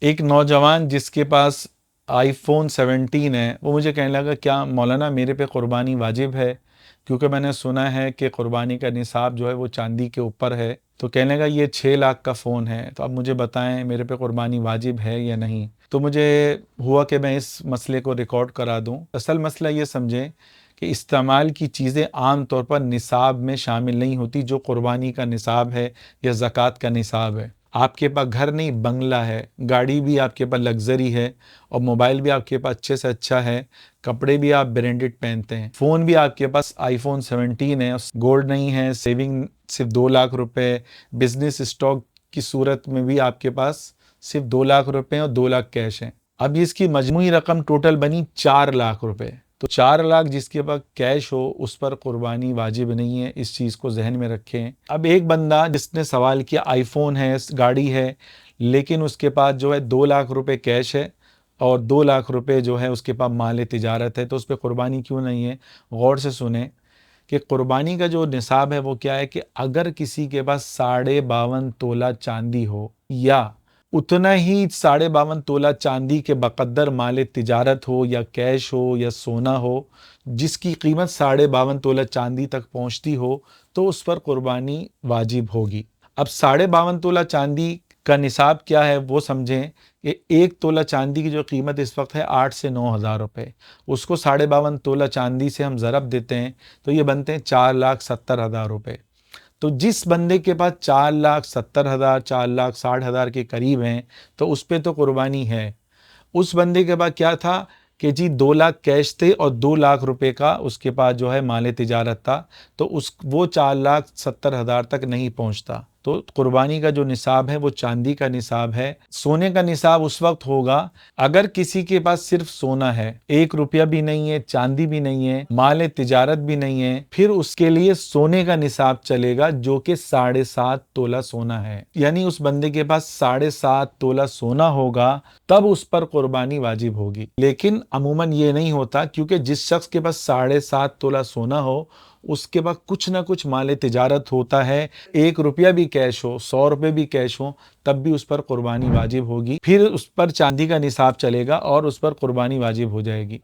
ایک نوجوان جس کے پاس آئی فون 17 ہے، وہ مجھے کہنے لگا کیا مولانا میرے پہ قربانی واجب ہے، کیونکہ میں نے سنا ہے کہ قربانی کا نصاب جو ہے وہ چاندی کے اوپر ہے۔ تو کہنے لگا یہ 6 لاکھ کا فون ہے، تو اب مجھے بتائیں میرے پہ قربانی واجب ہے یا نہیں۔ تو مجھے ہوا کہ میں اس مسئلے کو ریکارڈ کرا دوں۔ اصل مسئلہ یہ سمجھیں کہ استعمال کی چیزیں عام طور پر نصاب میں شامل نہیں ہوتی، جو قربانی کا نصاب ہے یا زکوٰۃ کا نصاب ہے۔ آپ کے پاس گھر نہیں بنگلہ ہے، گاڑی بھی آپ کے پاس لگژری ہے، اور موبائل بھی آپ کے پاس اچھے سے اچھا ہے، کپڑے بھی آپ برینڈڈ پہنتے ہیں، فون بھی آپ کے پاس آئی فون 17 ہے، گولڈ نہیں ہے، سیونگ صرف 2 لاکھ روپے، بزنس اسٹاک کی صورت میں بھی آپ کے پاس صرف 2 لاکھ روپے اور 2 لاکھ کیش ہیں۔ اب اس کی مجموعی رقم ٹوٹل بنی 4 لاکھ روپے۔ تو 4 لاکھ جس کے پاس کیش ہو اس پر قربانی واجب نہیں ہے، اس چیز کو ذہن میں رکھیں۔ اب ایک بندہ جس نے سوال کیا آئی فون ہے، گاڑی ہے، لیکن اس کے پاس جو ہے 2 لاکھ روپے کیش ہے اور 2 لاکھ روپے جو ہے اس کے پاس مال تجارت ہے، تو اس پہ قربانی کیوں نہیں ہے؟ غور سے سنیں کہ قربانی کا جو نصاب ہے وہ کیا ہے کہ اگر کسی کے پاس 52.5 تولہ چاندی ہو یا اتنا ہی 52.5 تولہ چاندی کے بقدر مال تجارت ہو یا کیش ہو یا سونا ہو جس کی قیمت 52.5 تولہ چاندی تک پہنچتی ہو تو اس پر قربانی واجب ہوگی۔ اب 52.5 تولہ چاندی کا نصاب کیا ہے وہ سمجھیں کہ 1 تولہ چاندی کی جو قیمت اس وقت ہے 8 سے 9 ہزار روپے، اس کو 52.5 تولہ چاندی سے ہم ضرب دیتے ہیں تو یہ بنتے ہیں 4,70,000 روپے۔ تو جس بندے کے پاس 4,70,000 4,60,000 کے قریب ہیں تو اس پہ تو قربانی ہے۔ اس بندے کے پاس کیا تھا کہ جی 2 لاکھ کیش تھے اور 2 لاکھ روپے کا اس کے پاس جو ہے مال تجارت تھا، تو وہ 4,70,000 تک نہیں پہنچتا۔ تو قربانی کا جو نصاب ہے وہ چاندی کا نصاب ہے۔ سونے کا نصاب اس وقت ہوگا اگر کسی کے پاس صرف سونا ہے، 1 روپیہ بھی نہیں ہے، چاندی بھی نہیں ہے، مال تجارت بھی نہیں ہے، پھر اس کے لیے سونے کا نصاب چلے گا جو کہ 7.5 تولہ سونا ہے۔ یعنی اس بندے کے پاس 7.5 تولہ سونا ہوگا تب اس پر قربانی واجب ہوگی۔ لیکن عموماً یہ نہیں ہوتا، کیونکہ جس شخص کے پاس 7.5 تولہ سونا ہو اس کے پاس کچھ نہ کچھ مال تجارت ہوتا ہے، 1 روپیہ بھی کیش ہو، 100 روپے بھی کیش ہو، تب بھی اس پر قربانی واجب ہوگی۔ پھر اس پر چاندی کا نصاب چلے گا اور اس پر قربانی واجب ہو جائے گی۔